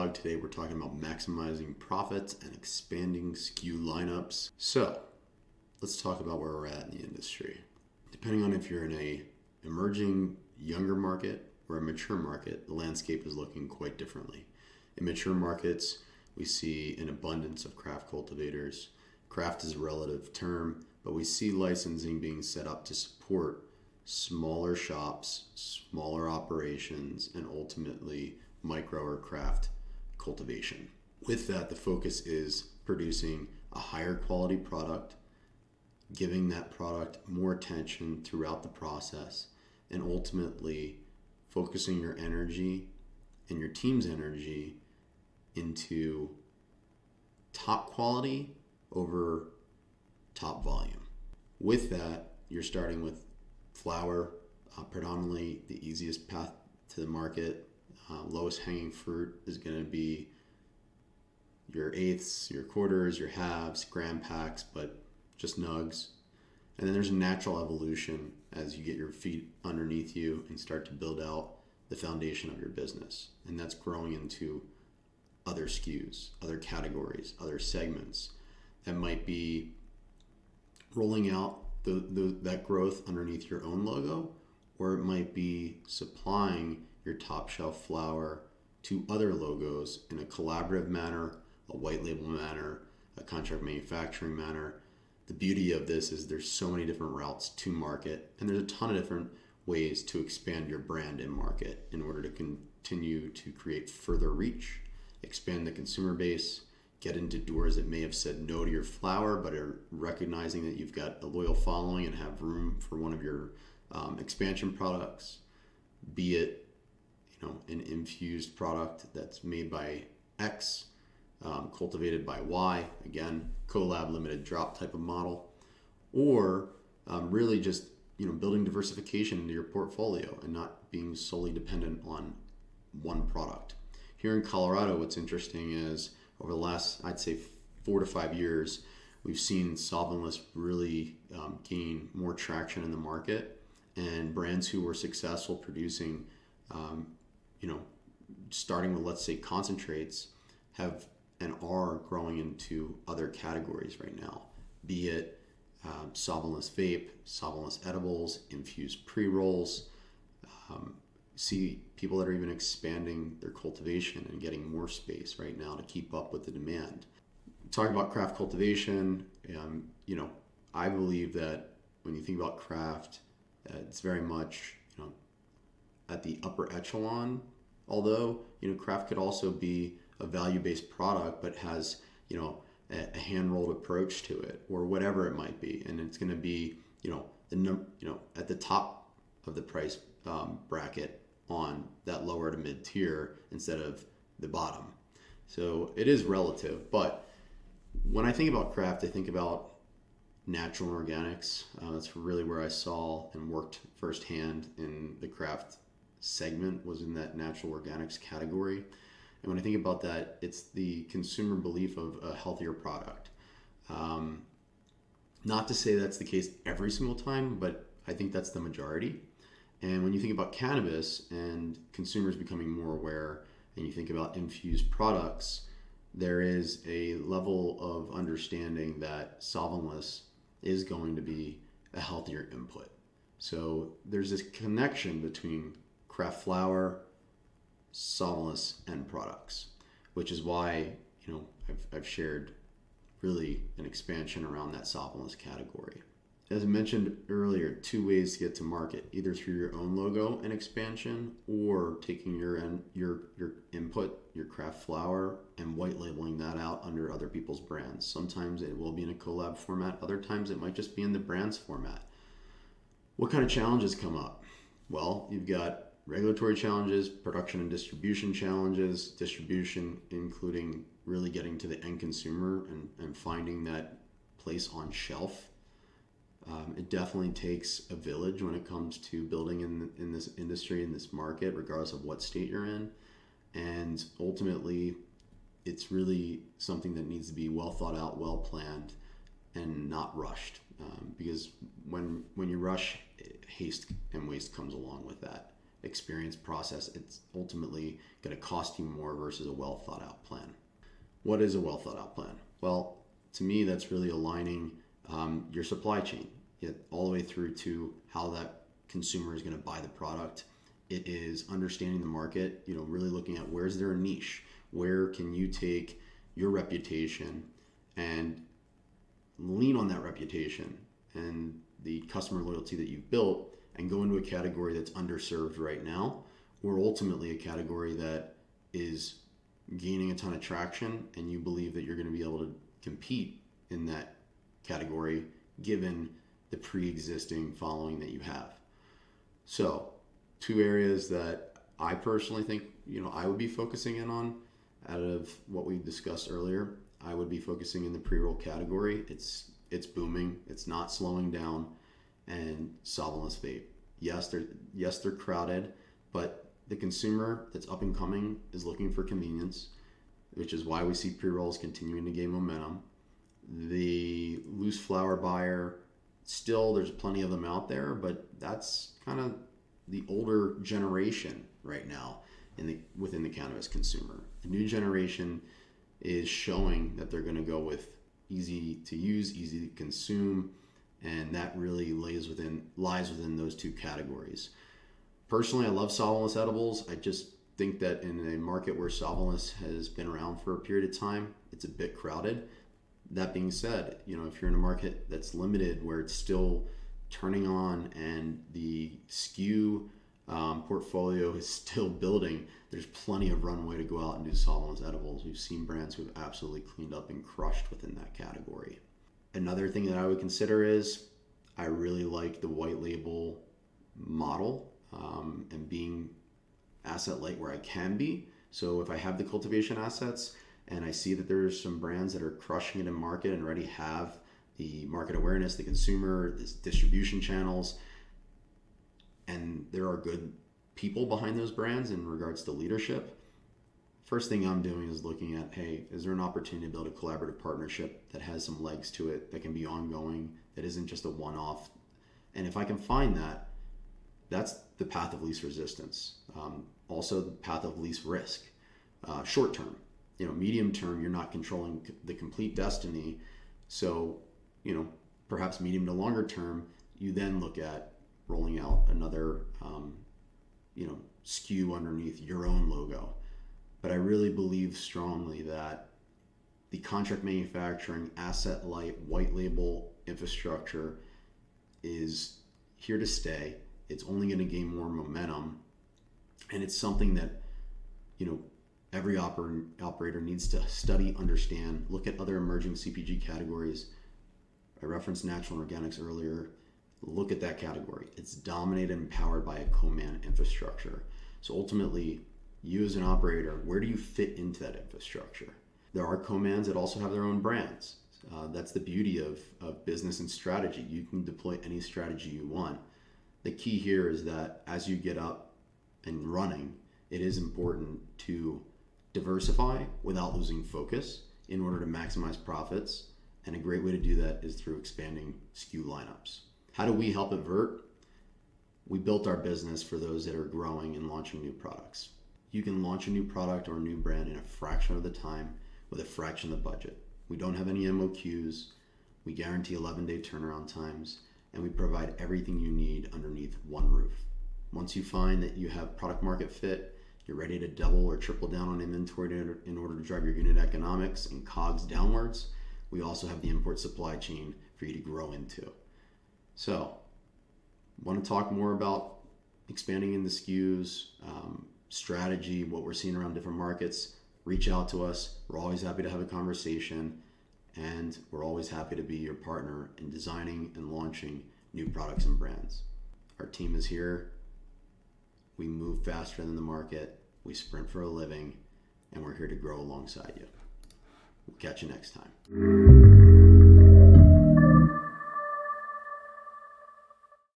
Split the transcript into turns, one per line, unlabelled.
Dog. Today we're talking about maximizing profits and expanding SKU lineups. So let's talk about where we're at in the industry. Depending on if you're in a emerging younger market or a mature market, the landscape is looking quite differently. In mature markets, we see an abundance of craft cultivators. Craft is a relative term, but we see licensing being set up to support smaller shops, smaller operations, and ultimately micro or craft cultivation. With that, the focus is producing a higher quality product, giving that product more attention throughout the process, and ultimately focusing your energy and your team's energy into top quality over top volume. With that, you're starting with flower, predominantly the easiest path to the market. Lowest hanging fruit is going to be your eighths, your quarters, your halves, gram packs, but just nugs. And then there's a natural evolution as you get your feet underneath you and start to build out the foundation of your business. And that's growing into other SKUs, other categories, other segments that might be rolling out that growth underneath your own logo, or it might be supplying your top shelf flower to other logos in a collaborative manner, a white label manner, a contract manufacturing manner. The beauty of this is there's so many different routes to market, and there's a ton of different ways to expand your brand in market in order to continue to create further reach, expand the consumer base, get into doors that may have said no to your flower but are recognizing that you've got a loyal following and have room for one of your expansion products, be it an infused product that's made by X, cultivated by Y, again, collab limited drop type of model, or really just building diversification into your portfolio and not being solely dependent on one product. Here in Colorado, what's interesting is over the last, I'd say 4 to 5 years, we've seen solventless really gain more traction in the market, and brands who were successful producing starting with, let's say, concentrates, have and are growing into other categories right now, be it solventless vape, solventless edibles, infused pre-rolls. See people that are even expanding their cultivation and getting more space right now to keep up with the demand. Talking about craft cultivation, I believe that when you think about craft, it's very much at the upper echelon. Although craft could also be a value-based product, but has a hand-rolled approach to it, or whatever it might be, and it's going to be at the top of the price bracket on that lower to mid tier instead of the bottom. So it is relative, but when I think about craft, I think about natural organics. That's really where I saw and worked firsthand in the craft segment, was in that natural organics category. And when I think about that, it's the consumer belief of a healthier product. Not to say that's the case every single time, but I think that's the majority. And when you think about cannabis and consumers becoming more aware, and you think about infused products, there is a level of understanding that solventless is going to be a healthier input. So there's this connection between craft flower, solventless end products, which is why I've shared really an expansion around that solventless category. As I mentioned earlier, 2 ways to get to market, either through your own logo and expansion, or taking your input, your craft flower, and white labeling that out under other people's brands. Sometimes it will be in a collab format, other times it might just be in the brand's format. What kind of challenges come up? Well, you've got regulatory challenges, production and distribution challenges, distribution including really getting to the end consumer and finding that place on shelf. It definitely takes a village when it comes to building in this industry, in this market, regardless of what state you're in. And ultimately, it's really something that needs to be well thought out, well planned, and not rushed. Because when you rush, haste and waste comes along with that. experience process, it's ultimately going to cost you more versus a well thought out plan. What is a well thought out plan? Well, to me, that's really aligning your supply chain all the way through to how that consumer is going to buy the product. It is understanding the market, really looking at where's there a niche, where can you take your reputation and lean on that reputation and the customer loyalty that you've built and go into a category that's underserved right now, or ultimately a category that is gaining a ton of traction and you believe that you're going to be able to compete in that category given the pre-existing following that you have. So 2 areas that I personally think I would be focusing in on out of what we discussed earlier. I would be focusing in the pre-roll category. It's booming. It's not slowing down. And solventless vape. Yes, they're crowded, but the consumer that's up and coming is looking for convenience, which is why we see pre-rolls continuing to gain momentum. The loose flower buyer, still there's plenty of them out there, but that's kind of the older generation right now within the cannabis consumer. The new generation is showing that they're going to go with easy to use, easy to consume, and that really lies within those 2 categories. Personally, I love solventless edibles. I just think that in a market where solventless has been around for a period of time, it's a bit crowded. That being said, if you're in a market that's limited, where it's still turning on and the SKU portfolio is still building, there's plenty of runway to go out and do solventless edibles. We've seen brands who have absolutely cleaned up and crushed within that category. Another thing that I would consider is I really like the white label model and being asset light where I can be. So if I have the cultivation assets and I see that there's some brands that are crushing it in market and already have the market awareness, the consumer, the distribution channels, and there are good people behind those brands in regards to leadership, first thing I'm doing is looking at, hey, is there an opportunity to build a collaborative partnership that has some legs to it, that can be ongoing, that isn't just a one-off? And if I can find that, that's the path of least resistance. Also the path of least risk. Short term, medium term, you're not controlling the complete destiny. So, perhaps medium to longer term, you then look at rolling out another, SKU underneath your own logo. But I really believe strongly that the contract manufacturing, asset light, white label infrastructure is here to stay. It's only going to gain more momentum. And it's something that, every operator needs to study, understand, look at other emerging CPG categories. I referenced natural and organics earlier. Look at that category. It's dominated and powered by a co-man infrastructure. So ultimately, you as an operator, where do you fit into that infrastructure? There are co-mans that also have their own brands. That's the beauty of business and strategy. You can deploy any strategy you want. The key here is that as you get up and running, it is important to diversify without losing focus in order to maximize profits. And a great way to do that is through expanding SKU lineups. How do we help at Vert? We built our business for those that are growing and launching new products. You can launch a new product or a new brand in a fraction of the time with a fraction of the budget. We don't have any MOQs. We guarantee 11-day turnaround times, and we provide everything you need underneath one roof. Once you find that you have product market fit, you're ready to double or triple down on inventory in order to drive your unit economics and COGS downwards, we also have the import supply chain for you to grow into. So, want to talk more about expanding in the SKUs, strategy, what we're seeing around different markets, reach out to us. We're always happy to have a conversation, and we're always happy to be your partner in designing and launching new products and brands. Our team is here. We move faster than the market. We sprint for a living, and we're here to grow alongside you. We'll catch you next time.